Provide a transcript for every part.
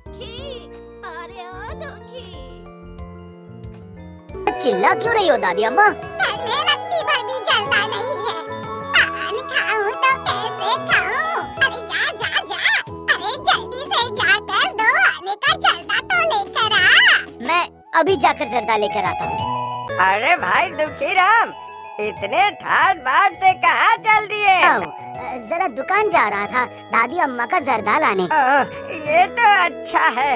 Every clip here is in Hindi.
अरे ओ दुखी। चिल्ला क्यों रही हो दादी अम्मा? घर में रत्ती भर भी जलता नहीं है। पान खाऊं तो कैसे खाऊं? अरे जा जा जा, अरे जल्दी से जाकर दो आने का जर्दा तो लेकर आ। मैं अभी जाकर जर्दा लेकर आता हूँ। अरे भाई दुखीराम, इतने ठाट बाट से कहाँ चल दिए? जरा दुकान जा रहा था दादी अम्मा का जर्दा लाने। ये तो अच्छा है।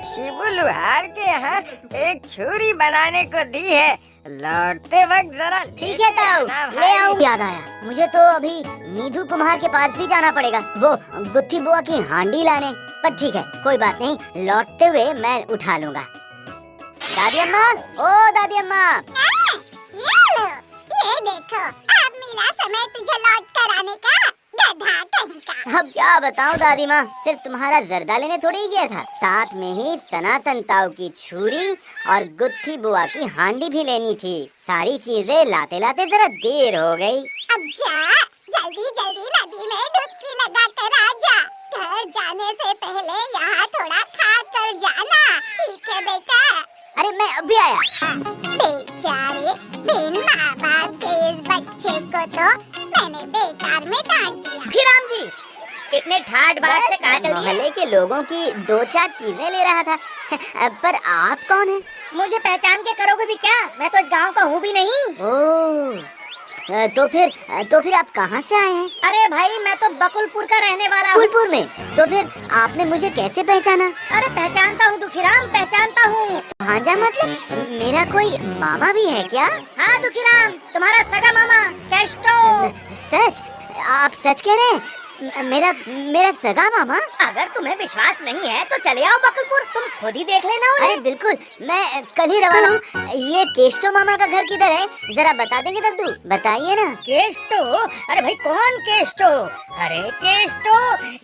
शिबू लुहार के यहाँ एक छुरी बनाने को दी है, लौटते वक्त जरा ठीक है ताऊ, ले आऊं। याद आया, मुझे तो अभी नीधू कुम्हार के पास भी जाना पड़ेगा, वो गुत्थी बुआ की हांडी लाने। पर ठीक है, कोई बात नहीं, लौटते हुए मैं उठा लूंगा। दादी अम्मा, ओ दादी अम्मा। ये लो, ये देखो, अब मिला समय तुझे लौट कर आने का, गधा कहीं का। अब क्या बताऊं दादी माँ, सिर्फ तुम्हारा जर्दा लेने थोड़ी ही गया था, साथ में ही सनातन ताऊ की छुरी और गुत्थी बुआ की हांडी भी लेनी थी। सारी चीजें लाते लाते जरा देर हो गई। अब जा, जल्दी जल्दी नदी में डुबकी लगा कर आ जा। घर जाने से पहले यहाँ थोड़ा खा कर जाना, ठीक है बेटा? अरे मैं अभी आया। बेचारे बिन माँ बाप के इस बच्चे को तो मैंने बेकार में डांट दिया। दुखीराम जी, इतने ठाट बाट से कहाँ चल दिए? मोहल्ले के लोगों की दो चार चीजें ले रहा था। पर आप कौन हैं? मुझे पहचान के करोगे भी क्या? मैं तो इस गांव का हूँ भी नहीं। ओह, तो फिर आप कहाँ से आए हैं? अरे भाई, मैं तो बकुलपुर का रहने वाला हूँ। बकुलपुर में? तो फिर आपने मुझे कैसे पहचाना? अरे पहचानता हूँ दुखीराम, पहचानता हूँ। भांजा मतलब मेरा कोई मामा भी है क्या? हाँ दुखीराम, तुम्हारा सगा मामा केष्टो। सच? आप सच कह रहे हैं? मेरा सगा मामा? अगर तुम्हें विश्वास नहीं है तो चले आओ बकुलपुर, तुम खुद ही देख लेना उन्हें। अरे बिल्कुल, मैं कल ही रवाना हूँ। ये केष्टो मामा का घर किधर है, जरा बता देंगे दद्दू? बताइए ना। केष्टो? अरे भाई कौन केष्टो? हरे केष्टो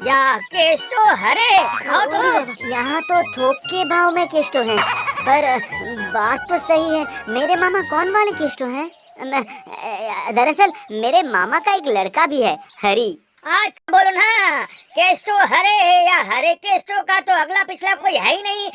या केष्टो हरे? आओ तो। यहाँ तो थोक के भाव में केष्टो है, पर बात तो सही है, मेरे मामा कौन वाले केष्टो हैं? दरअसल मेरे मामा का एक लड़का भी है, हरी। अच्छा बोलो ना, केष्टो हरे या हरे केष्टो का तो अगला पिछला कोई है ही नहीं।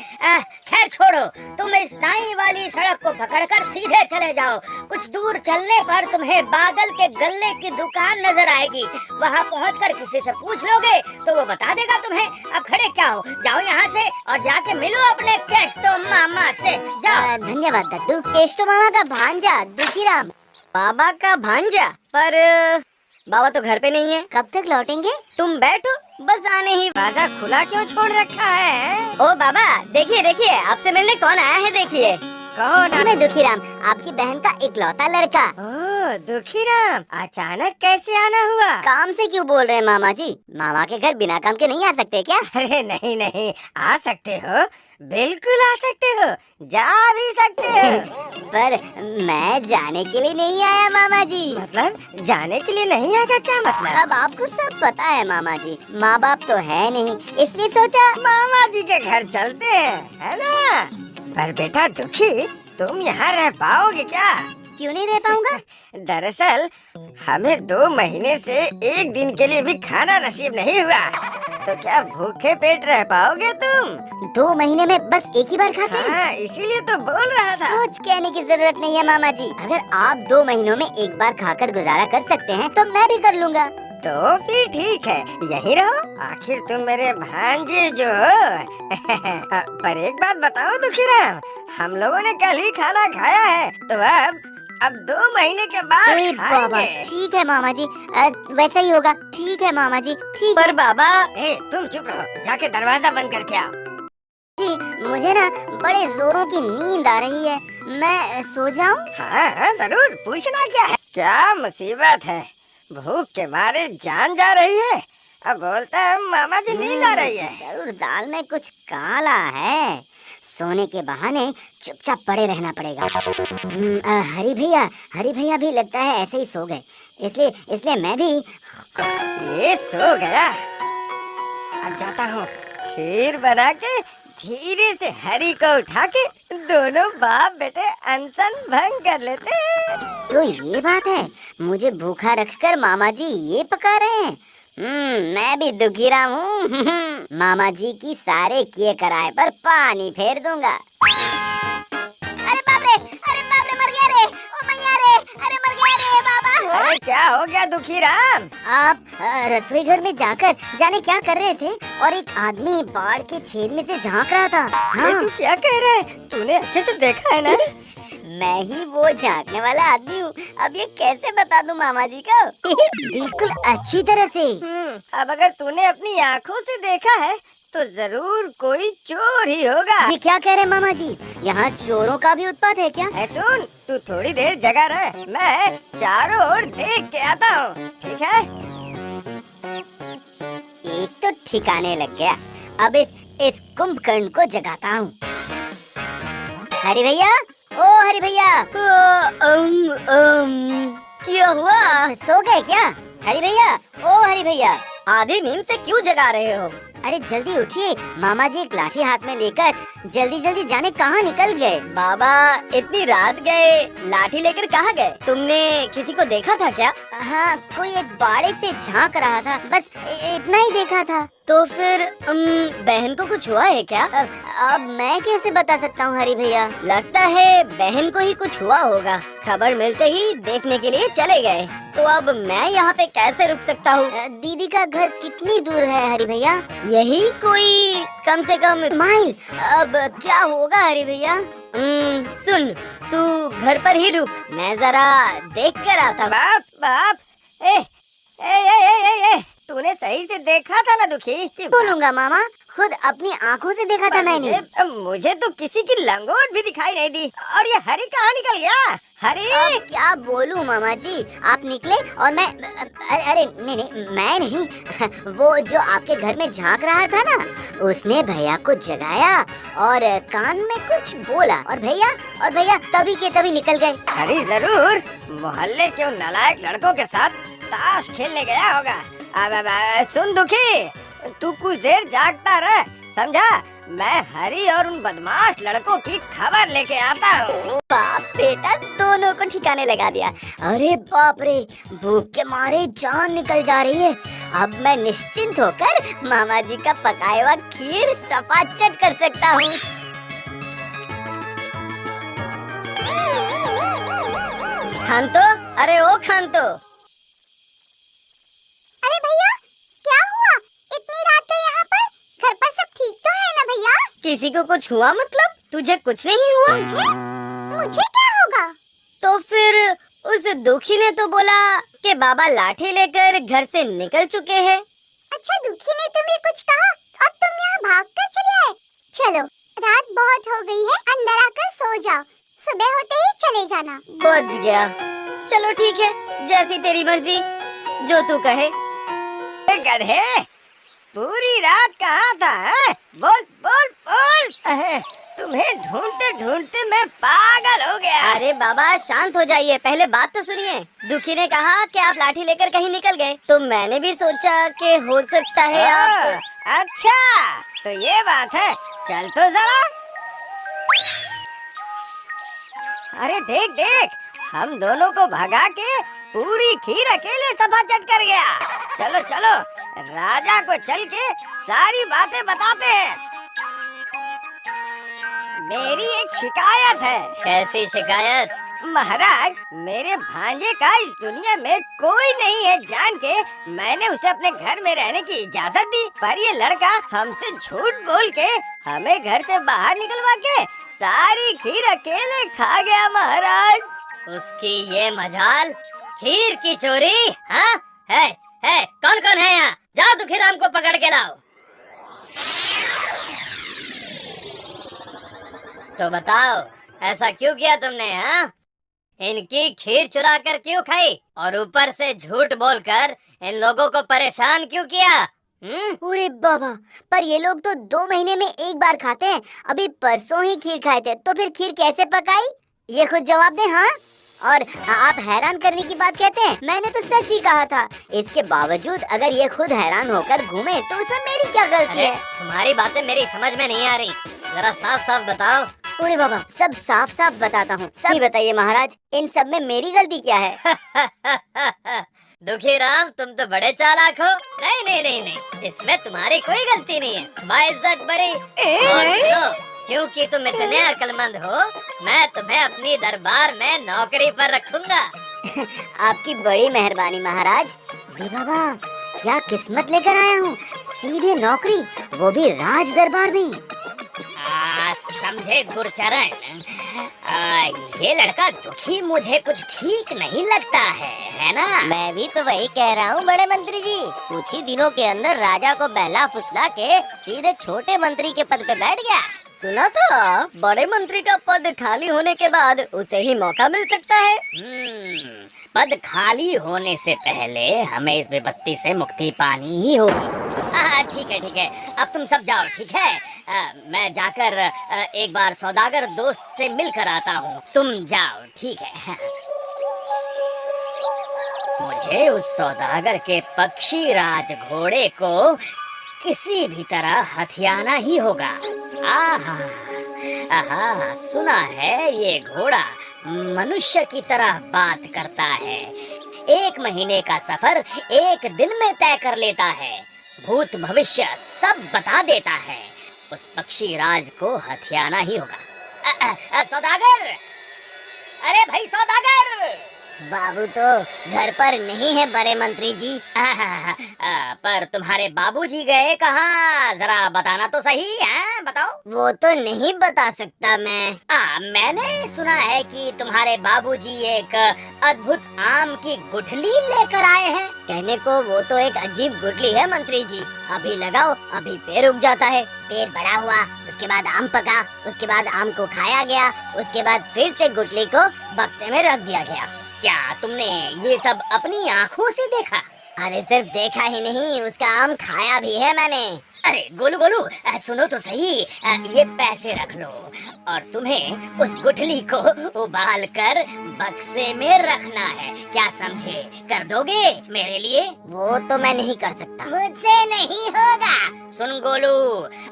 खैर छोड़ो, तुम इस दाईं वाली सड़क को पकड़कर सीधे चले जाओ। कुछ दूर चलने पर तुम्हें बादल के गल्ले की दुकान नजर आएगी, वहाँ पहुँचकर किसी से पूछ लोगे तो वो बता देगा तुम्हें। अब खड़े क्या हो, जाओ यहाँ से और जाके मिलो अपने केष्टो मामा से, जाओ। धन्यवाद दद्दू। केष्टो मामा का भांजा दुखीराम। बाबा का भांजा? पर बाबा तो घर पे नहीं है, कब तक लौटेंगे? तुम बैठो, बस आने ही। दरवाजा खुला क्यों छोड़ रखा है? ओ बाबा, देखिए देखिए, आपसे मिलने कौन आया है, देखिए। कौन? मैं दुखीराम, आपकी बहन का इकलौता लड़का। ओह दुखीराम, अचानक कैसे आना हुआ? काम से क्यों बोल रहे हैं मामा जी? मामा के घर बिना काम के नहीं आ सकते क्या? अरे नहीं नहीं, आ सकते हो, बिल्कुल आ सकते हो, जा भी सकते हो। पर मैं जाने के लिए नहीं आया मामा जी। मतलब जाने के लिए नहीं आया? क्या मतलब? अब आपको सब पता है मामा जी, माँ बाप तो है नहीं, इसलिए सोचा मामा जी के घर चलते हैं, है ना? पर बेटा दुखी, तुम यहाँ रह पाओगे क्या? क्यों नहीं रह पाऊंगा? दरअसल हमें 2 महीने से एक दिन के लिए भी खाना नसीब नहीं हुआ, तो क्या भूखे पेट रह पाओगे तुम? 2 महीने में बस एक ही बार खाते हैं? हाँ, इसीलिए तो बोल रहा था। कुछ कहने की जरूरत नहीं है मामा जी, अगर आप 2 महीनों में एक बार खाकर गुजारा कर सकते हैं तो मैं भी कर लूँगा। तो फिर ठीक है, यहीं रहो, आखिर तुम मेरे भांजे जो हो। पर एक बात बताओ दुखीराम, हम लोगों ने कल ही खाना खाया है, तो अब 2 महीने के बाद खाएंगे। ठीक है मामा जी, वैसा ही होगा। ठीक है मामा जी, ठीक। पर बाबा, तुम चुप रहो, जाके दरवाजा बंद करके आओ। जी, मुझे ना बड़े जोरों की नींद आ रही है, मैं सो जाऊं? हाँ जरूर, पूछना क्या है? क्या मुसीबत है, भूख के मारे जान जा रही है, अब बोलता है मामा जी नींद आ रही है। जरूर दाल में कुछ काला है, सोने के बहाने चुपचाप पड़े रहना पड़ेगा। हरी भैया भी लगता है ऐसे ही सो गए, इसलिए मैं भी ये सो गया। अब जाता हूँ, खीर बना के धीरे से हरी को उठा के दोनों बाप बेटे अनशन भंग कर लेते हैं। तो ये बात है, मुझे भूखा रखकर मामा जी ये पका रहे हैं। मैं भी दुखीराम हूँ। मामा जी की सारे किए कराए पर पानी फेर दूंगा। अरे बाप रे मर गया रे, ओ मैया रे, अरे मर गया रे बाबा। अरे क्या हो गया दुखीराम? आप रसोई घर में जाकर जाने क्या कर रहे थे और एक आदमी बाढ़ के छेद में से झांक रहा था। हाँ? तू क्या कह रहा है? तूने अच्छे से देखा है ना? मैं ही वो झांकने वाला आदमी हूँ। अब ये कैसे बता दूं मामा जी को? बिल्कुल अच्छी तरह से। अब अगर तूने अपनी आँखों से देखा है तो जरूर कोई चोर ही होगा। ये क्या कह रहे हैं मामा जी? यहाँ चोरों का भी उत्पात है क्या? सुन, तू थोड़ी देर जगा रह, मैं चारों ओर देख के आता हूँ, ठीक है? एक तो ठिकाने लग गया, अब इस कुंभकर्ण को जगाता हूँ। हरि भैया, ओ हरि भैया। क्या हुआ? सो गए क्या हरि भैया? ओ हरि भैया, आधी नींद से क्यों जगा रहे हो? अरे जल्दी उठिए, मामा जी एक लाठी हाथ में लेकर जल्दी जल्दी जाने कहाँ निकल गए। बाबा इतनी रात गए, लाठी लेकर कहाँ गए? तुमने किसी को देखा था क्या? हाँ, कोई एक बाड़े से झांक रहा था, बस इतना ही देखा था। तो फिर बहन को कुछ हुआ है क्या? अब मैं कैसे बता सकता हूँ हरि भैया? लगता है बहन को ही कुछ हुआ होगा। खबर मिलते ही देखने के लिए चले गए। तो अब मैं यहाँ पे कैसे रुक सकता हूँ? दीदी का घर कितनी दूर है हरि भैया? यही कोई कम से कम माइल। अब क्या होगा हरि भैया? सुन, तू घर पर ही रुक, मैं जरा देख कर आता हूँ। बाप, ए, तूने सही से देखा था ना दुखी? बोलूंगा मामा, खुद अपनी आंखों से देखा था मैंने। मुझे तो किसी की लंगोट भी दिखाई नहीं दी। और ये हरी कहाँ निकल गया? हरी! अब क्या बोलूं मामा जी, आप निकले और मैं अरे नहीं, मैं नहीं। वो जो आपके घर में झांक रहा था ना, उसने भैया को जगाया और कान में कुछ बोला और भैया तभी के तभी निकल गए। हरी जरूर मोहल्ले के उन नालायक लड़कों के साथ ताश खेलने गया होगा। अब सुन दुखी, तू कुछ देर जागता रह, समझा? मैं हरी और उन बदमाश लड़कों की खबर लेके आता हूँ। बाप बेटा दोनों को ठिकाने लगा दिया। अरे बाप रे, भूख के मारे जान निकल जा रही है। अब मैं निश्चिंत होकर मामा जी का पकाया हुआ खीर सफाचट कर सकता हूँ। खांतो, अरे ओ खांतो। अरे भैया, क्या हुआ? इतनी रात को यहाँ पर? घर पर सब ठीक तो है ना भैया? किसी को कुछ हुआ मतलब? तुझे कुछ नहीं हुआ? मुझे क्या होगा? तो फिर उस दुखी ने तो बोला कि बाबा लाठी लेकर घर से निकल चुके हैं। अच्छा, दुखी ने तुम्हें कुछ कहा और तुम यहाँ भाग कर चले आए? चलो, रात बहुत हो गई है, अंदर आकर सो जाओ, सुबह होते ही चले जाना। बच गया। चलो ठीक है, जैसी तेरी मर्जी, जो तू कहे। गधे, पूरी रात कहाँ था? है? बोल बोल बोल। तुम्हें ढूंढते ढूंढते मैं पागल हो गया। अरे बाबा शांत हो जाइए, पहले बात तो सुनिए। दुखी ने कहा कि आप लाठी लेकर कहीं निकल गए, तो मैंने भी सोचा कि हो सकता है आप। अच्छा, तो ये बात है, चल तो जरा। अरे देख देख, हम दोनों को भगा के पूरी खीर अकेले सफाचट कर गया। चलो चलो, राजा को चल के सारी बातें बताते हैं। मेरी एक शिकायत है। कैसी शिकायत? महाराज, मेरे भांजे का इस दुनिया में कोई नहीं है जान के मैंने उसे अपने घर में रहने की इजाजत दी, पर ये लड़का हमसे झूठ बोल के हमें घर से बाहर निकलवा के सारी खीर अकेले खा गया महाराज। उसकी ये मजाल, खीर की चोरी। हाँ है, कौन कौन है यहाँ? जाओ दुखीराम को पकड़ के लाओ। तो बताओ, ऐसा क्यों किया तुमने? हाँ, इनकी खीर चुरा कर क्यों खाई और ऊपर से झूठ बोलकर इन लोगों को परेशान क्यों किया? अरे बाबा, पर ये लोग तो 2 महीने में एक बार खाते हैं। अभी परसों ही खीर खाए थे, तो फिर खीर कैसे पकाई? ये खुद जवाब दे। हाँ, और आप हैरान करने की बात कहते हैं, मैंने तो सच ही कहा था। इसके बावजूद अगर ये खुद हैरान होकर घूमे तो उसमें मेरी क्या गलती है? तुम्हारी बातें मेरी समझ में नहीं आ रही, जरा साफ साफ बताओ। अरे बाबा, सब साफ साफ बताता हूँ। सब बताइए महाराज, इन सब में मेरी गलती क्या है? दुखी राम, तुम तो बड़े चालाक हो। नहीं नहीं नहीं नहीं, इसमें तुम्हारी कोई गलती नहीं है। बाइज्जत बड़ी। और सुनो, क्योंकि तुम इतने अक्लमंद हो, मैं तुम्हें अपनी दरबार में नौकरी पर रखूंगा। आपकी बड़ी मेहरबानी महाराज। अरे बाबा, क्या किस्मत लेकर आया हूँ, सीधे नौकरी, वो भी राज दरबार में। समझे गुरचरण, ये लड़का दुखी मुझे कुछ ठीक नहीं लगता है ना? मैं भी तो वही कह रहा हूँ बड़े मंत्री जी। कुछ ही दिनों के अंदर राजा को बहला फुसला के सीधे छोटे मंत्री के पद पे बैठ गया। सुना था बड़े मंत्री का पद खाली होने के बाद उसे ही मौका मिल सकता है। पद खाली होने से पहले हमें इस विपत्ति से मुक्ति पानी ही होगी। हाँ ठीक है ठीक है, अब तुम सब जाओ, ठीक है? मैं जाकर एक बार सौदागर दोस्त से मिलकर आता हूँ, तुम जाओ, ठीक है? मुझे उस सौदागर के पक्षी राज घोड़े को किसी भी तरह हथियाना ही होगा। आहा, सुना है ये घोड़ा मनुष्य की तरह बात करता है। 1 महीने का सफर 1 दिन में तय कर लेता है, भूत भविष्य सब बता देता है। उस पक्षी राज को हथियाना ही होगा। सौदागर, अरे भाई सौदागर! बाबू तो घर पर नहीं है बड़े मंत्री जी। पर तुम्हारे बाबूजी गए कहाँ, जरा बताना तो सही है, बताओ। वो तो नहीं बता सकता मैं। मैंने सुना है कि तुम्हारे बाबूजी एक अद्भुत आम की गुठली लेकर आए हैं। कहने को वो तो एक अजीब गुठली है मंत्री जी। अभी लगाओ अभी पेड़ उग जाता है, पेड़ बड़ा हुआ, उसके बाद आम पका, उसके बाद आम को खाया गया, उसके बाद फिर से गुठली को बक्से में रख दिया गया। क्या तुमने ये सब अपनी आँखों से देखा? अरे सिर्फ देखा ही नहीं, उसका आम खाया भी है मैंने। अरे गोलू गोलू, सुनो तो सही, ये पैसे रख लो और तुम्हें उस गुठली को उबाल कर बक्से में रखना है, क्या समझे? कर दोगे मेरे लिए? वो तो मैं नहीं कर सकता। मुझसे नहीं होगा। सुन गोलू,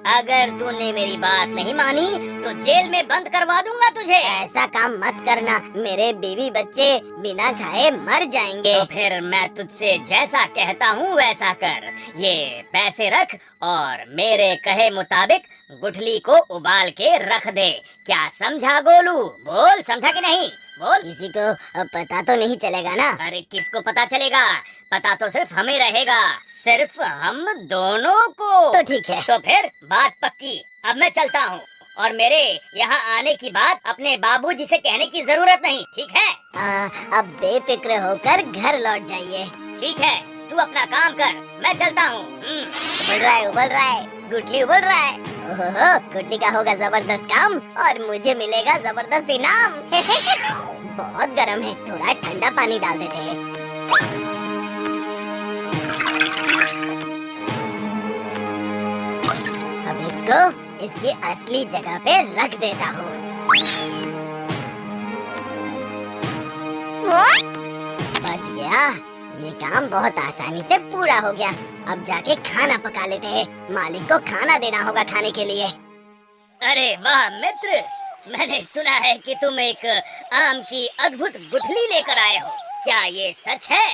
अगर तूने मेरी बात नहीं मानी तो जेल में बंद करवा दूंगा तुझे। ऐसा काम मत करना, मेरे बीवी बच्चे बिना खाए मर जाएंगे। तो फिर मैं तुझसे जैसा कहता हूँ वैसा कर। ये पैसे रख और मेरे कहे मुताबिक गुठली को उबाल के रख दे, क्या समझा गोलू? बोल, समझा कि नहीं? बोल। किसी को पता तो नहीं चलेगा ना? अरे किसको पता चलेगा, पता तो सिर्फ हमें रहेगा, सिर्फ हम दोनों को। तो ठीक है। तो फिर बात पक्की, अब मैं चलता हूँ और मेरे यहाँ आने की बात अपने बाबूजी से कहने की जरूरत नहीं, ठीक है? अब बेफिक्र होकर घर लौट जाइए। ठीक है, तू अपना काम कर, मैं चलता हूँ। उबल रहा है, गुठली उबल रहा है। ओहो, गुठली का होगा जबरदस्त काम और मुझे मिलेगा जबरदस्त इनाम। बहुत गर्म है, थोड़ा ठंडा पानी डाल देते हैं। अब इसको इसकी असली जगह पे रख देता हूँ। बच गया, ये काम बहुत आसानी से पूरा हो गया। अब जाके खाना पका लेते हैं, मालिक को खाना देना होगा खाने के लिए। अरे वाह मित्र, मैंने सुना है कि तुम एक आम की अद्भुत गुठली लेकर आए हो, क्या ये सच है?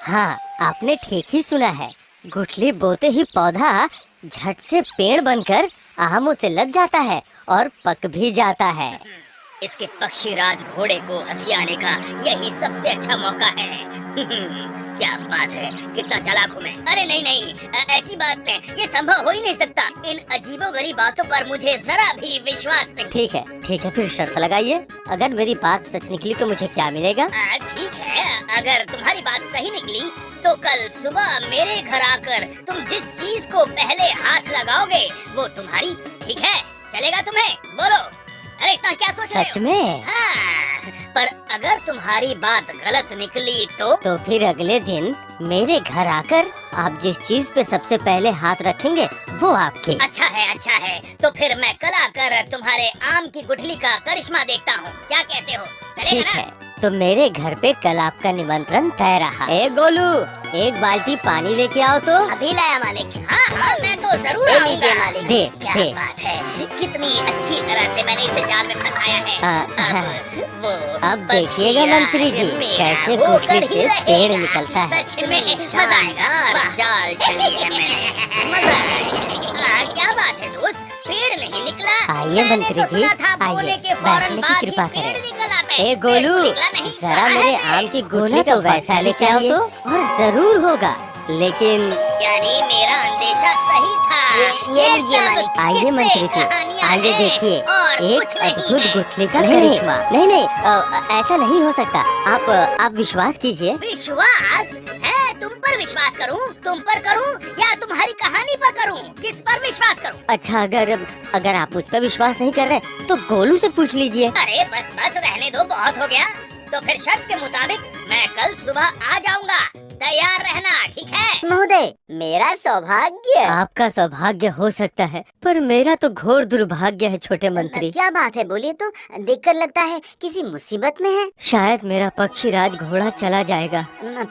हाँ, आपने ठीक ही सुना है। गुठली बोते ही पौधा झट से पेड़ बनकर आमों से लग जाता है और पक भी जाता है। इसके पक्षी राज घोड़े को हथियाने का यही सबसे अच्छा मौका है। क्या बात है, कितना चालाक हूँ मैं। अरे नहीं नहीं, ऐसी बात नहीं, ये संभव हो ही नहीं सकता। इन अजीबोगरीब बातों पर मुझे जरा भी विश्वास नहीं। ठीक है, फिर शर्त लगाइए। अगर मेरी बात सच निकली तो मुझे क्या मिलेगा? ठीक है, अगर तुम्हारी बात सही निकली तो कल सुबह मेरे घर आकर तुम जिस चीज को पहले हाथ लगाओगे वो तुम्हारी, ठीक है? चलेगा तुम्हें? बोलो। अरे इतना क्या सोच रहे हो? सच में? हाँ, पर अगर तुम्हारी बात गलत निकली तो फिर अगले दिन मेरे घर आकर आप जिस चीज पे सबसे पहले हाथ रखेंगे वो आपकी। अच्छा है, तो फिर मैं कल आकर तुम्हारे आम की गुठली का करिश्मा देखता हूँ, क्या कहते हो? चलेगा ठीक ना? है, तो मेरे घर पे कल आपका निमंत्रण तय रहा। ए गोलू, एक बाल्टी पानी लेके आओ तो। अभी लाया मालिक। हाँ हाँ, मैं तो जरूर ले आऊंगा। लीजिए मालिक। दे क्या दे। बात है, कितनी अच्छी तरह से मैंने इसे जाल में फंसाया है। अब देखिएगा मंत्री जी कैसे गुठली से पेड़ निकलता है। सच में मजा आएगा। जाल चलिए मजा आएगा। क्या बात है दोस्त, पेड़ नहीं निकला। आइए मंत्री जी, आइए बैठने की कृपा करें। ए गोलू, जरा मेरे आम की गुठली तो वैसा लेके आओ तो। और जरूर होगा, लेकिन यानी मेरा अंदेशा सही था। ये लीजिए मालिक। आइए मंत्री जी, आइए देखिए एक अद्भुत गुठली का करिश्मा। नहीं नहीं, ऐसा नहीं हो सकता। आप विश्वास कीजिए। विश्वास है? तुम पर विश्वास करूं? तुम पर करूं या तुम्हारी कहानी पर करूं? किस पर विश्वास करूं? अच्छा, अगर आप मुझ पर विश्वास नहीं कर रहे तो गोलू से पूछ लीजिए। अरे बस बस रहने दो, बहुत हो गया। तो फिर शर्त के मुताबिक मैं कल सुबह आ जाऊंगा। तैयार रहना, ठीक है? महोदय, मेरा सौभाग्य। आपका सौभाग्य हो सकता है, पर मेरा तो घोर दुर्भाग्य है छोटे मंत्री। क्या बात है, बोलिए तो। देखकर लगता है किसी मुसीबत में है। शायद मेरा पक्षीराज घोड़ा चला जाएगा।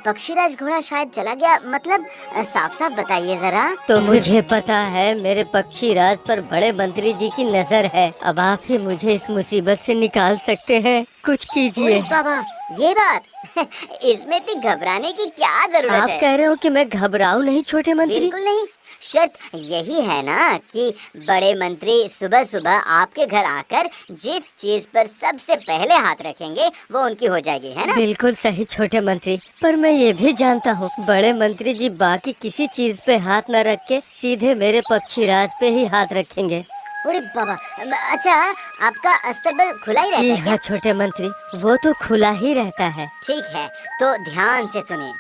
पक्षीराज घोड़ा शायद चला गया, मतलब साफ साफ बताइए जरा। तो मुझे पता है मेरे पक्षीराज पर बड़े मंत्री जी की नजर है। अब आप ही मुझे इस मुसीबत से निकाल सकते हैं, कुछ कीजिए। बाबा, ये बात इसमें इतनी घबराने की क्या जरूरत आप है? कह रहे हो कि मैं घबराऊं नहीं छोटे मंत्री? बिल्कुल नहीं। शर्त यही है ना कि बड़े मंत्री सुबह सुबह आपके घर आकर जिस चीज पर सबसे पहले हाथ रखेंगे वो उनकी हो जाएगी, है ना? बिल्कुल सही छोटे मंत्री, पर मैं ये भी जानता हूँ बड़े मंत्री जी बाकी किसी चीज पे हाथ न रख के सीधे मेरे पक्षीराज पे ही हाथ रखेंगे। अरे बाबा, अच्छा आपका अस्तबल खुला ही रहता जी है हाँ क्या? छोटे मंत्री, वो तो खुला ही रहता है। ठीक है, तो ध्यान से सुनिए।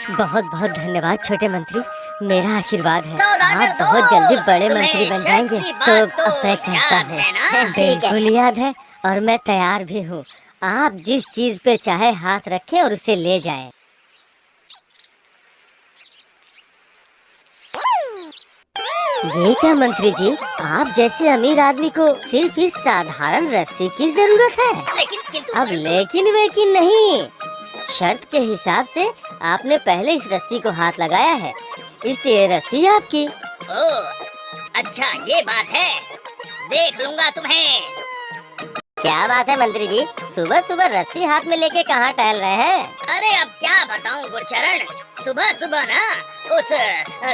बहुत बहुत धन्यवाद छोटे मंत्री, मेरा आशीर्वाद है। सौदागर आप बहुत दोस्त, जल्दी बड़े तुम्हें मंत्री बन शर्त जाएंगे। की तो बात तो अब मैं चाहता याद है ना? हूँ। ठीक है। बिल्कुल याद है, और मैं तैयार भी हूँ। आप जिस चीज पे चाहे हाथ रखें और उसे ले जाएं। ये क्या मंत्री जी, आप जैसे अमीर आदमी को सिर्फ इस साधारण रस्सी की जरूरत है? लेकिन किंतु अब लेकिन वेकिन नहीं, शर्त के हिसाब से आपने पहले इस रस्सी को हाथ लगाया है, इसलिए रस्सी आपकी। अच्छा ये बात है, देख लूंगा तुम्हें। क्या बात है मंत्री जी, सुबह सुबह रस्सी हाथ में लेके कहाँ टहल रहे हैं? अरे अब क्या बताऊं गुरचरण, सुबह सुबह ना उस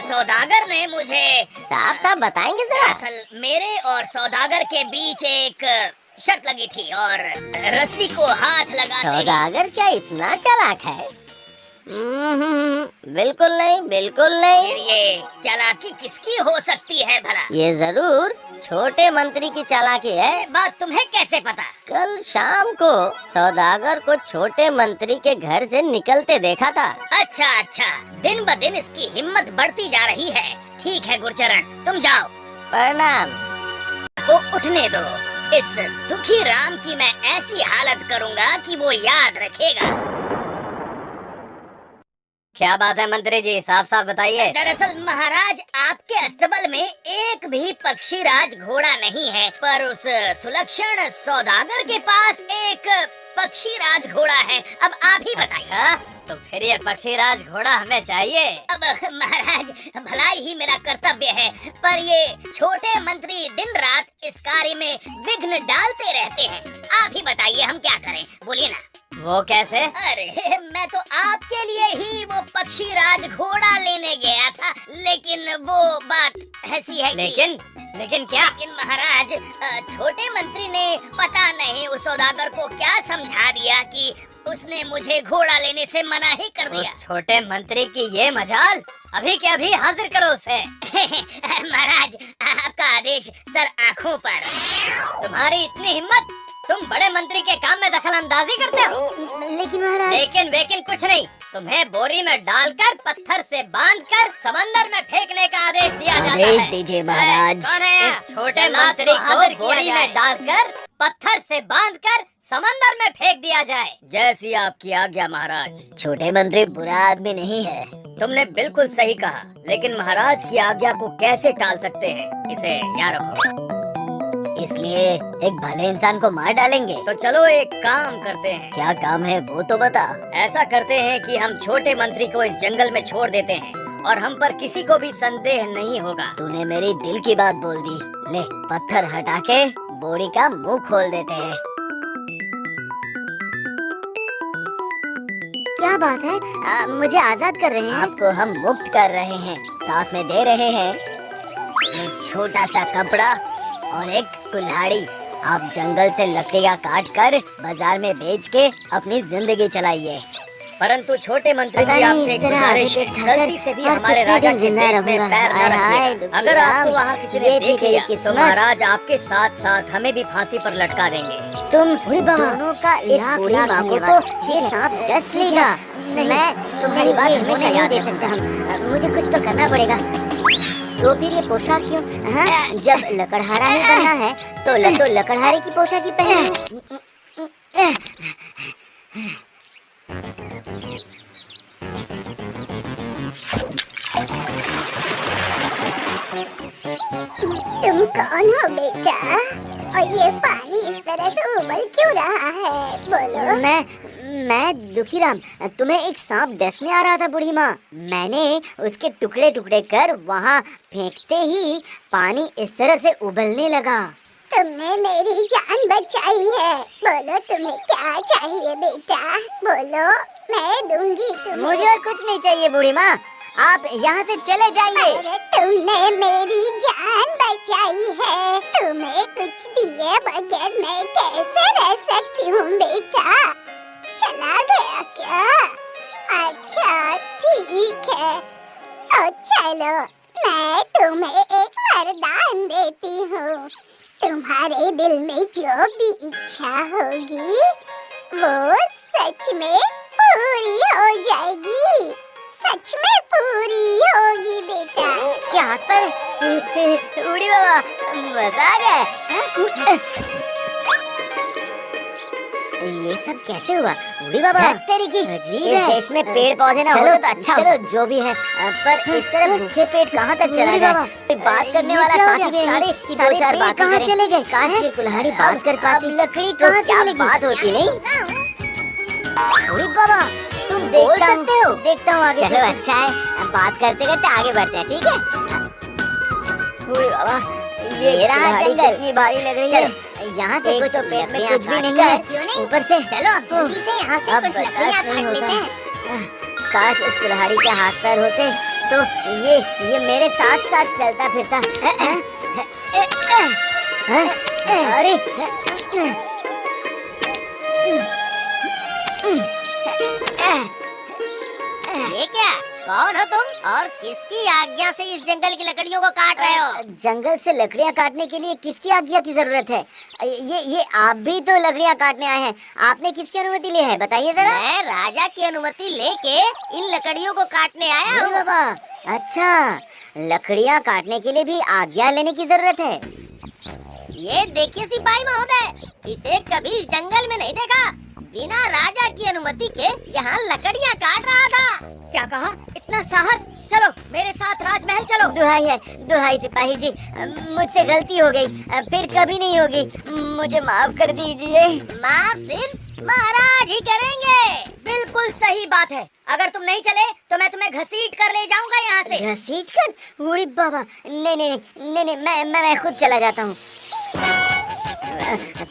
सौदागर ने मुझे साफ साफ बताएंगे जरा। असल मेरे और सौदागर के बीच एक शर्त लगी थी और रस्सी को हाथ लगाते ही सौदागर क्या इतना चालाक है? बिल्कुल नहीं, बिल्कुल नहीं। फिर ये चालाकी किसकी हो सकती है भला? ये जरूर छोटे मंत्री की चालाकी है। ये बात तुम्हें कैसे पता? कल शाम को सौदागर को छोटे मंत्री के घर से निकलते देखा था। अच्छा अच्छा, दिन ब दिन इसकी हिम्मत बढ़ती जा रही है। ठीक है गुरचरण, तुम जाओ। प्रणाम। को उठने दो, इस दुखी राम की मैं ऐसी हालत करूंगा कि वो याद रखेगा। क्या बात है मंत्री जी, साफ साफ बताइए। दरअसल महाराज, आपके अस्तबल में एक भी पक्षीराज घोड़ा नहीं है, पर उस सुलक्षण सौदागर के पास एक पक्षीराज घोड़ा है। अब आप ही बताइए। तो फिर ये पक्षीराज घोड़ा हमें चाहिए। अब महाराज, भलाई ही मेरा कर्तव्य है, पर ये छोटे मंत्री दिन रात इस कार्य में विघ्न डालते रहते हैं। आप ही बताइए हम क्या करें, बोलिए ना। वो कैसे? अरे मैं तो आपके लिए ही वो पक्षीराज घोड़ा लेने गया था, लेकिन वो बात ऐसी है लेकिन क्या? लेकिन महाराज, छोटे मंत्री ने पता नहीं उस सौदागर को क्या समझा दिया कि उसने मुझे घोड़ा लेने से मना ही कर दिया। उस छोटे मंत्री की ये मजाल, अभी के अभी हाजिर करो उसे। महाराज, आपका आदेश सर आँखों पर। तुम्हारी इतनी हिम्मत, तुम बड़े मंत्री के काम में दखल अंदाजी करते हो। लेकिन महाराज, लेकिन वेकिन कुछ नहीं, तुम्हें बोरी में डालकर पत्थर से बांधकर समंदर में फेंकने का आदेश दिया जाता है। आदेश दीजिए महाराज। कौन है? छोटे मंत्री को बोरी में डालकर पत्थर से बांधकर समंदर में फेंक दिया जाए। जैसी आपकी आज्ञा महाराज। छोटे मंत्री बुरा आदमी नहीं है। तुमने बिल्कुल सही कहा, लेकिन महाराज की आज्ञा को कैसे टाल सकते हैं, इसे याद रखो। इसलिए एक भले इंसान को मार डालेंगे। तो चलो एक काम करते हैं। क्या काम है वो तो बता। ऐसा करते हैं कि हम छोटे मंत्री को इस जंगल में छोड़ देते हैं और हम पर किसी को भी संदेह नहीं होगा। तूने मेरी दिल की बात बोल दी। ले पत्थर हटा के बोरी का मुंह खोल देते हैं। क्या बात है, मुझे आजाद कर रहे हैं? आपको हम मुक्त कर रहे हैं, साथ में दे रहे हैं एक छोटा सा कपड़ा और एक कुल्हाड़ी। आप जंगल से लकड़ियाँ काट कर बाजार में बेच के अपनी जिंदगी चलाइए। परंतु छोटे मंत्री जी, आपसे एक गुजारिश है, गलती से भी हमारे राजा के देश में पैर न रखिएगा। अगर आपको वहाँ किसी ने देख लिया तो महाराज आपके साथ साथ हमें भी फांसी पर लटका देंगे। तुम दोनों का इस बूढ़ी माँ को तो ये सांप डस लेगा। मैं तुम्हारी बात हमेशा नहीं दे सकता। मुझे कुछ तो करना पड़ेगा। तो फिर ये पोशाक क्यों? हाँ, जब लकड़हारा ही बनना है तो लकड़हारे की पोशाक ही पहने। तुम कौन हो बेटा? और ये पानी इस तरह से उबल क्यों रहा है? बोलो। मैं दुखीराम, तुम्हें एक सांप डसने आ रहा था बूढ़ी माँ। मैंने उसके टुकड़े टुकड़े कर वहाँ फेंकते ही पानी इस तरह से उबलने लगा। तुमने मेरी जान बचाई है। बोलो तुम्हें क्या चाहिए बेटा? बोलो, मैं दूंगी तुम्हें। मुझे और कुछ नहीं चाहिए बूढ़ी माँ, आप यहाँ से चले जाइए। अरे तुमने मेरी जान बचाई है, तुम्हें कुछ दिए बगैर मैं कैसे रह सकती हूँ बेटा? चला गया क्या? अच्छा ठीक है, तो चलो मैं तुम्हें एक वरदान देती हूँ। तुम्हारे दिल में जो भी इच्छा होगी वो सच में पूरी हो जाएगी। सच में पूरी होगी बेटा। क्या हाथ पर बूढ़ी बाबा, मजा आ गया। ये सब कैसे हुआ बूढ़ी बाबा? तेरी की इस देश में पेड़ पौधे ना हो तो अच्छा। चलो जो भी है, पर इस तरह भूखे पेट कहाँ तक चला जाए? बात करने वाला साथी में सारे की दो चार बात कहाँ चले गए? काश ये कुल्हाड़ी बात कर पाती। लकड़ी कहाँ से मिलेगी? बात होती नहीं। बूढ़ी बाबा तुम बोल सकते हो। देखता हूँ आगे। चलो अच्छा है, बात करते करते आगे बढ़ते हैं, ठीक है? बूढ़ी बाबा ये रहा जंगल, कितनी भारी लग रही है। यहाँ से कुछ पेट में कुछ भी नहीं है, ऊपर से चलो जल्दी से यहाँ से कुछ लकड़ियाँ काट लेते हैं। काश उस कुल्हाड़ी के हाथ पैर होते तो ये मेरे साथ साथ चलता फिरता। अरे ये क्या? कौन हो तुम और किसकी आज्ञा से इस जंगल की लकड़ियों को काट रहे हो? जंगल से लकड़ियाँ काटने के लिए किसकी आज्ञा की जरूरत है? ये आप भी तो लकड़ियाँ काटने आए हैं। आपने किसकी अनुमति ली है, बताइए जरा। मैं राजा की अनुमति लेके इन लकड़ियों को काटने आया हूँ। बाबा अच्छा, लकड़ियाँ काटने के लिए भी आज्ञा लेने की जरूरत है। ये देखिए सिपाही महोदय, इसे कभी इस जंगल में नहीं देखा। बिना राजा की अनुमति के यहाँ लकड़ियाँ काट रहा था। क्या कहा? इतना साहस? चलो मेरे साथ राजमहल चलो। दुहाई है, दुहाई सिपाही जी, मुझसे गलती हो गई, फिर कभी नहीं होगी। मुझे माफ कर दीजिए। माफ सिर्फ महाराज ही करेंगे। बिल्कुल सही बात है। अगर तुम नहीं चले तो मैं तुम्हें घसीट कर ले जाऊंगा यहाँ से। घसीट कर? बूढ़ी बाबा नहीं, मैं खुद चला जाता हूँ।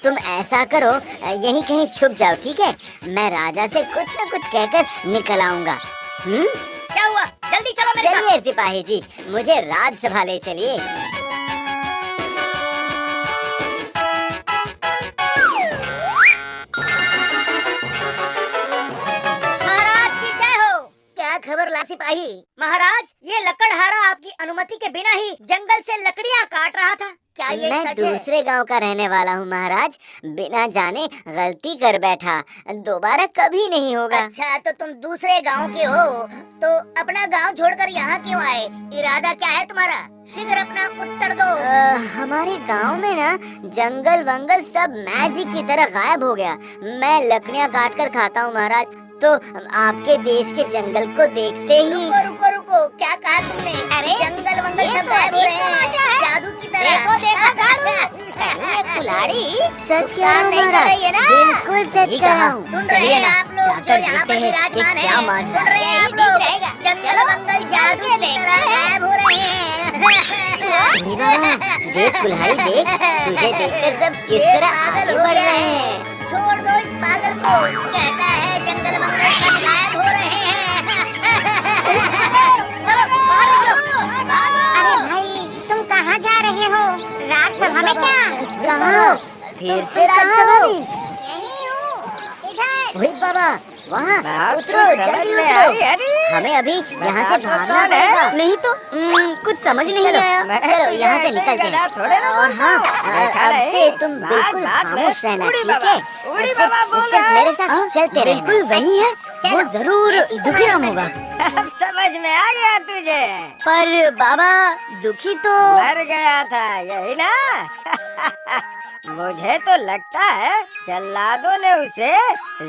तुम ऐसा करो, यहीं कहीं छुप जाओ, ठीक है? मैं राजा से कुछ न कुछ कहकर निकल आऊंगा। क्या हुआ? जल्दी चलो मेरे साथ। चलिए सिपाही जी, मुझे राजसभा ले चलिए। महाराज की जय हो। क्या खबर ला सिपाही? महाराज, ये लकड़हारा आपकी अनुमति के बिना ही जंगल से लकड़ियाँ काट रहा था। क्या ये मैं दूसरे गांव का रहने वाला हूँ महाराज, बिना जाने गलती कर बैठा, दोबारा कभी नहीं होगा। अच्छा, तो तुम दूसरे गांव के हो, तो अपना गांव छोड़कर यहाँ क्यों आए? इरादा क्या है तुम्हारा? शीघ्र अपना उत्तर दो। हमारे गांव में ना जंगल वंगल सब मैजिक की तरह गायब हो गया। मैं लकड़ियाँ काट कर खाता हूँ महाराज, तो आपके देश के जंगल को देखते ही। रुको, क्या कहा तुमने? अरे जंगल वंगल सब गायब हो रहे हैं, जादू की तरह। देखो झाड़ू। कुल्हाड़ी सच कह रहा हूँ नहीं कर रही है ना? बिल्कुल सच ठीक कह रहा कहा। हूँ। सुन रहे हैं आप लोग जो यहाँ पर विराजमान क्या है, मानना सुन रहे हैं आप लोग, जंगल मंगल जादू की तरह गायब हो रहे हैं। बूढ़ी बाबा देख कुल्हाड़ी देख, तुझे देखकर सब किस ये तरह पागल आगे हो बढ़ गया रहे है। हैं। छोड़ दो इस पागल को, कहता है जंगल मंगल सब गायब हो रहे हैं। चलो बाहर निकलो, भागो। अरे भाई तुम कहाँ जा रहे हो? राजसभा में क्या? कहाँ? फिर से कहाँ राजसभा हो? में? यहीं हूँ, इधर। बूढ़ी बाबा वहाँ बात उतरो, तो समझ जल्दी में उतरो। आई, अरे हमें अभी यहाँ से बता तो भागना कौन है? पड़ेगा। नहीं तो कुछ समझ नहीं आया। मैं चलो तुझे यहाँ से ऐसे निकलते गधा हैं। थोड़े ना और हाँ, देखा अब नहीं? से तुम बात बिल्कुल बात में खामोश रहना, बूढ़ी ठीक बाबा, है? बूढ़ी सिर्फ- बाबा बोल सिर्फ रहा है। मेरे साथ चलते रहना। बिल्कुल वही है, वो चलो, जरूर ऐसी दुखी तुम्हारी राम होगा। अब समझ में आ गया तुझे। पर बाबा दुखी तो मर गया था यही ना? मुझे तो लगता है जल्लादों ने उसे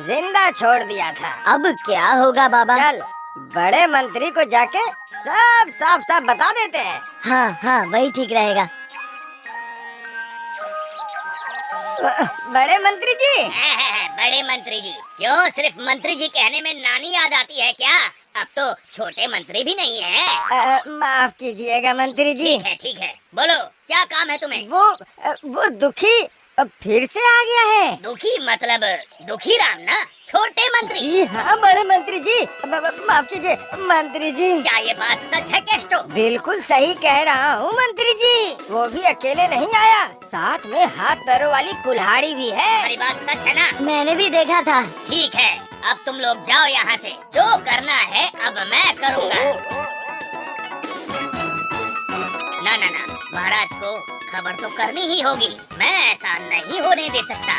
जिंदा छोड़ दिया था। अब क्या होगा बाबा? चल बड़े मंत्री को जाके सब साफ साफ बता देते हैं। हाँ हाँ वही ठीक रहेगा। बड़े मंत्री जी, बड़े मंत्री जी, क्यों सिर्फ मंत्री जी कहने में नानी याद आती है क्या? अब तो छोटे मंत्री भी नहीं है। माफ कीजिएगा मंत्री जी। ठीक है, बोलो क्या काम है तुम्हें? वो दुखी फिर से आ गया है। दुखी मतलब दुखी राम ना, छोटे मंत्री। जी हाँ बड़े मंत्री जी, माफ कीजिए मंत्री जी। क्या ये बात सच है केस्टो? बिल्कुल सही कह रहा हूँ मंत्री जी। वो भी अकेले नहीं आया, साथ में हाथ पैरों वाली कुल्हाड़ी भी है। हमारी बात सच है ना? मैंने भी देखा था। ठीक है, अब तुम लोग जाओ यहाँ से, जो करना है अब मैं करूँगा। ना, महाराज को खबर तो करनी ही होगी, मैं ऐसा नहीं होने दे सकता।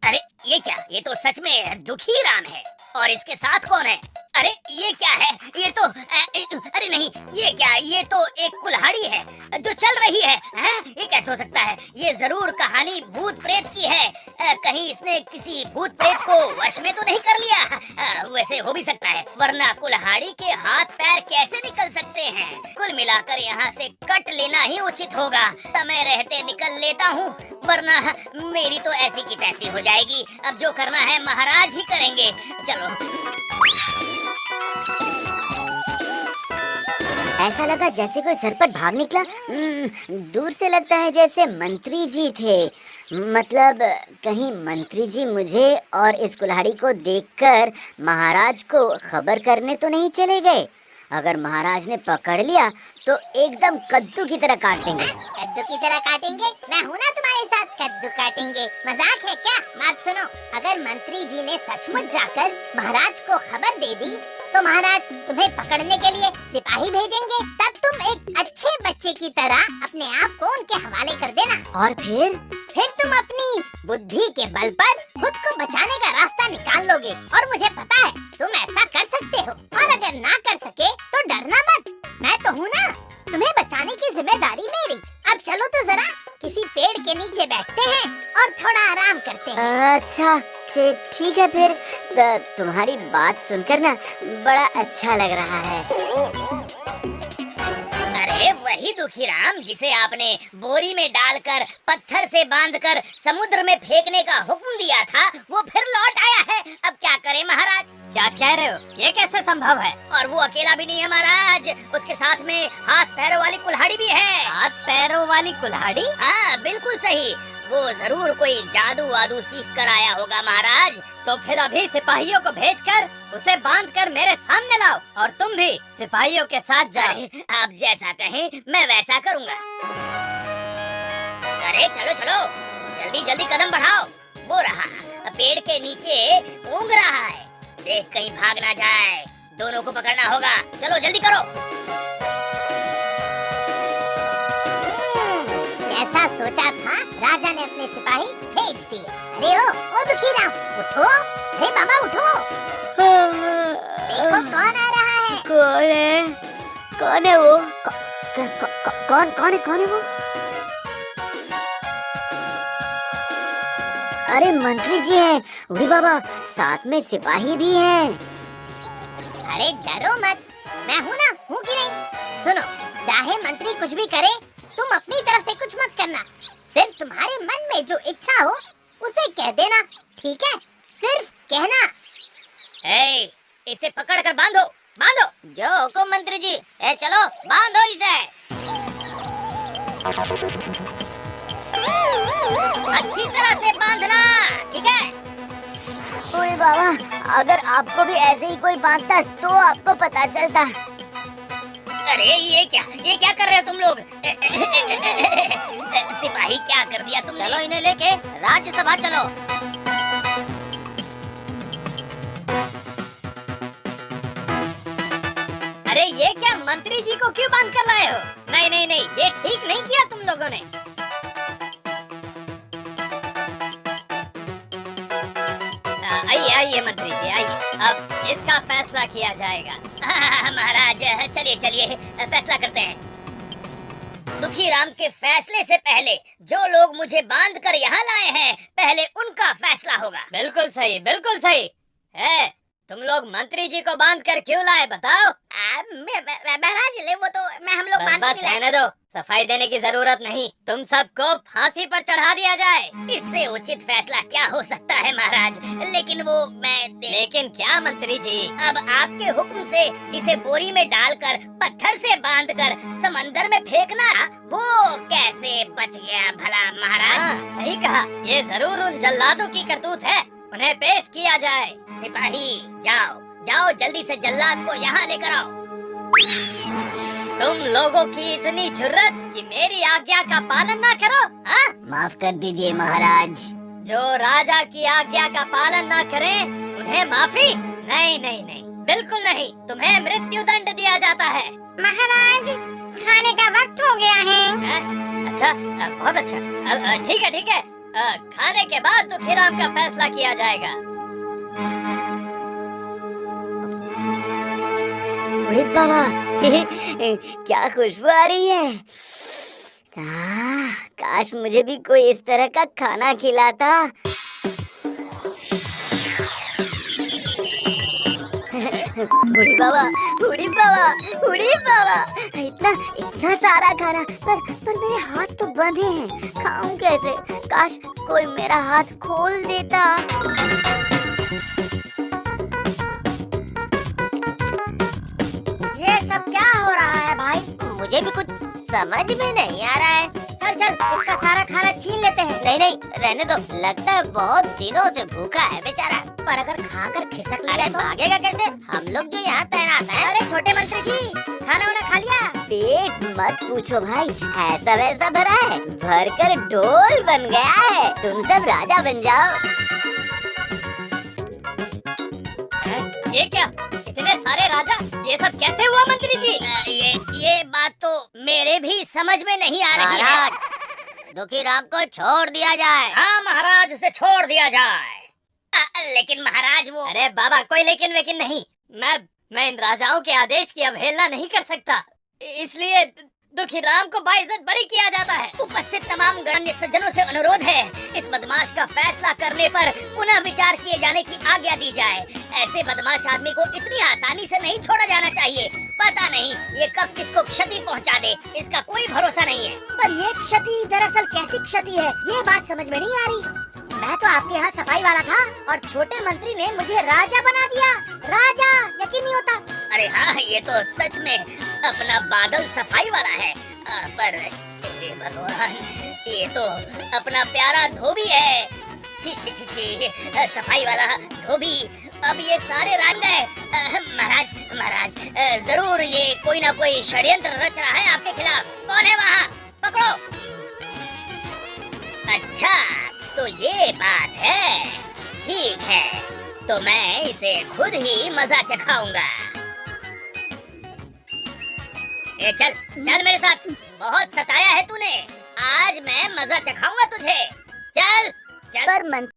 अरे ये क्या? ये तो सच में दुखी राम है। और इसके साथ कौन है? अरे ये क्या है? ये तो अरे नहीं, ये क्या? ये तो एक कुल्हाड़ी है जो चल रही है। ये कैसे हो सकता है? ये जरूर कहानी भूत प्रेत की है। कहीं इसने किसी भूत प्रेत को वश में तो नहीं कर लिया? वैसे हो भी सकता है, वरना कुल्हाड़ी के हाथ पैर कैसे निकल सकते हैं? कुल मिलाकर यहाँ से कट लेना ही उचित होगा। समय रहते निकल लेता हूँ, वरना मेरी तो ऐसी की तैसी हो जाएगी। अब जो करना है महाराज ही करेंगे। चलो। ऐसा लगा जैसे कोई सरपट भाग निकला। दूर से लगता है जैसे मंत्री जी थे। मतलब कहीं मंत्री जी मुझे और इस कुल्हाड़ी को देखकर महाराज को खबर करने तो नहीं चले गए? अगर महाराज ने पकड़ लिया तो एकदम कद्दू की तरह काट देंगे। कद्दू की तरह काटेंगे? मैं हूँ ना तुम्हारे साथ, कद्दू काटेंगे। मजाक है क्या? बात सुनो, अगर मंत्री जी ने सचमुच जाकर महाराज को खबर दे दी तो महाराज तुम्हें पकड़ने के लिए सिपाही भेजेंगे। तब तुम एक अच्छे बच्चे की तरह अपने आप को उनके हवाले कर देना। और फिर तुम अपनी बुद्धि के बल पर खुद को बचाने का रास्ता निकाल लोगे। और मुझे पता है तुम ऐसा कर सकते हो। और अगर ना कर सके तो डरना मत, मैं तो हूँ ना। तुम्हें बचाने की जिम्मेदारी मेरी। अब चलो तो जरा किसी पेड़ के नीचे बैठते हैं और थोड़ा आराम करते हैं। अच्छा ठीक है फिर। तुम्हारी बात सुनकर ना बड़ा अच्छा लग रहा है। अरे वही दुखी राम जिसे आपने बोरी में डालकर पत्थर से बांधकर समुद्र में फेंकने का हुक्म दिया था, वो फिर लौट आया है। अब क्या करें महाराज? क्या कह रहे हो? ये कैसे संभव है? और वो अकेला भी नहीं है महाराज, उसके साथ में हाथ पैरों वाली कुल्हाड़ी भी है। हाथ पैरों वाली कुल्हाड़ी? हाँ बिल्कुल सही। वो जरूर कोई जादू वादू सीख कर आया होगा महाराज। तो फिर अभी सिपाहियों को भेजकर उसे बांधकर मेरे सामने लाओ, और तुम भी सिपाहियों के साथ जाओ। आप जैसा कहें मैं वैसा करूँगा। अरे चलो चलो, जल्दी जल्दी कदम बढ़ाओ। वो रहा, पेड़ के नीचे ऊँग रहा है, देख कहीं भाग ना जाए। दोनों को पकड़ना होगा, चलो जल्दी करो। जैसा सोचा था राजा ने अपने सिपाही भेज दिए। अरे ओ दुखी राम, उठो। अरे बाबा उठो, देखो कौन आ रहा है। कौन है वो? कौन है वो? अरे मंत्री जी हैं, बूढ़ी बाबा, साथ में सिपाही भी हैं। अरे डरो मत, मैं हूँ ना, हूँ कि नहीं? सुनो, चाहे मंत्री कुछ भी करे, तुम अपनी तरफ से कुछ मत करना। सिर्फ तुम्हारे मन में जो इच्छा हो उसे कह देना, ठीक है? सिर्फ कहना। इसे पकड़ कर बांधो, बांधो। जो हुकुम मंत्री जी। चलो बांधो इसे। अच्छी तरह से बांधना, ठीक है? ओए बाबा, अगर आपको भी ऐसे ही कोई बांधता तो आपको पता चलता। अरे ये क्या कर रहे हो तुम लोग? सिपाही क्या कर दिया तुमने? चलो इन्हें लेके राज्यसभा चलो। अरे ये क्या, मंत्री जी को क्यों बांध कर लाए हो? नहीं नहीं नहीं, ये ठीक नहीं किया तुम लोगों ने। आइए आइए मंत्री जी, आइए, अब इसका फैसला किया जाएगा। महाराज चलिए चलिए फैसला करते हैं। दुखी राम के फैसले से पहले जो लोग मुझे बांध कर यहाँ लाए हैं, पहले उनका फैसला होगा। बिल्कुल सही, बिल्कुल सही है। तुम लोग मंत्री जी को बांध कर क्यों लाए, बताओ? महाराज वो तो हम लोग बस बस रहने दो, सफाई देने की जरूरत नहीं। तुम सबको फांसी पर चढ़ा दिया जाए। इससे उचित फैसला क्या हो सकता है महाराज? लेकिन लेकिन क्या मंत्री जी? अब आपके हुक्म से इसे बोरी में डालकर पत्थर से बांधकर समंदर में फेंकना, वो कैसे बच गया भला महाराज? सही कहा, ये जरूर उन जल्लादों की करतूत है। उन्हें पेश किया जाए। सिपाही जाओ जाओ, जल्दी से जल्लाद को यहाँ लेकर आओ। तुम लोगों की इतनी जुर्रत कि मेरी आज्ञा का पालन ना करो, हाँ? माफ कर दीजिए महाराज। जो राजा की आज्ञा का पालन ना करें, उन्हें माफी? नहीं नहीं नहीं, बिल्कुल नहीं। तुम्हें मृत्यु दंड दिया जाता है। महाराज, खाने का वक्त हो गया है। अच्छा, बहुत अच्छा। ठीक है ठीक है, खाने के बाद दुखीराम का फैसला किया जाएगा। अरे बाबा, क्या खुशबू आ रही है। काश मुझे भी कोई इस तरह का खाना खिलाता। बूढ़ी बाबा, बूढ़ी बाबा, बूढ़ी बाबा, इतना सारा खाना, पर मेरे हाथ तो बंधे हैं, खाऊं कैसे? काश कोई मेरा हाथ खोल देता। ये सब क्या हो रहा है भाई? मुझे भी कुछ समझ में नहीं आ रहा है। चल चल, इसका सारा खाना छीन लेते हैं। नहीं नहीं, रहने दो। लगता है बहुत दिनों से भूखा है बेचारा। पर अगर खाकर खिसक अरे लिया तो? भागेगा कैसे? हम लोग जो यहाँ तैनात हैं। अरे छोटे मंत्री जी, खाना वाना खा लिया? पेट मत पूछो भाई, ऐसा वैसा भरा है, भर कर ढोल बन गया है। तुम सब राजा बन जाओ। ये क्या, इतने सारे राजा? ये सब कैसे हुआ मंत्री जी? ये बात तो मेरे भी समझ में नहीं आ रही है। महाराज, दुखीराम को छोड़ दिया जाए। हाँ महाराज, उसे छोड़ दिया जाए। लेकिन महाराज वो... अरे बाबा, कोई लेकिन वेकिन नहीं। मैं इन राजाओं के आदेश की अवहेलना नहीं कर सकता, इसलिए दुखीराम को बाइज्जत बरी किया जाता है। उपस्थित तमाम गणमान्य सज्जनों से अनुरोध है, इस बदमाश का फैसला करने पर पुनः विचार किए जाने की आज्ञा दी जाए। ऐसे बदमाश आदमी को इतनी आसानी से नहीं छोड़ा जाना चाहिए। पता नहीं ये कब किसको क्षति पहुंचा दे, इसका कोई भरोसा नहीं है। पर ये क्षति दरअसल कैसी क्षति है, ये बात समझ में नहीं आ रही। मैं तो आपके यहाँ सफाई वाला था और छोटे मंत्री ने मुझे राजा बना दिया। राजा, यकीन नहीं होता। अरे हाँ, ये तो सच में अपना बादल सफाई वाला है। पर हे भगवान, ये तो अपना प्यारा धोबी है। छी छी छी छी, सफाई वाला धोबी। अब ये सारे रंग है। महाराज, जरूर ये कोई ना कोई षड्यंत्र रच रहा है आपके खिलाफ। कौन है वहाँ? पकड़ो। अच्छा, तो ये बात है। ठीक है, तो मैं इसे खुद ही मजा चखाऊंगा। चल चल मेरे साथ, बहुत सताया है तूने। आज मैं मजा चखाऊंगा तुझे। चल चल। पर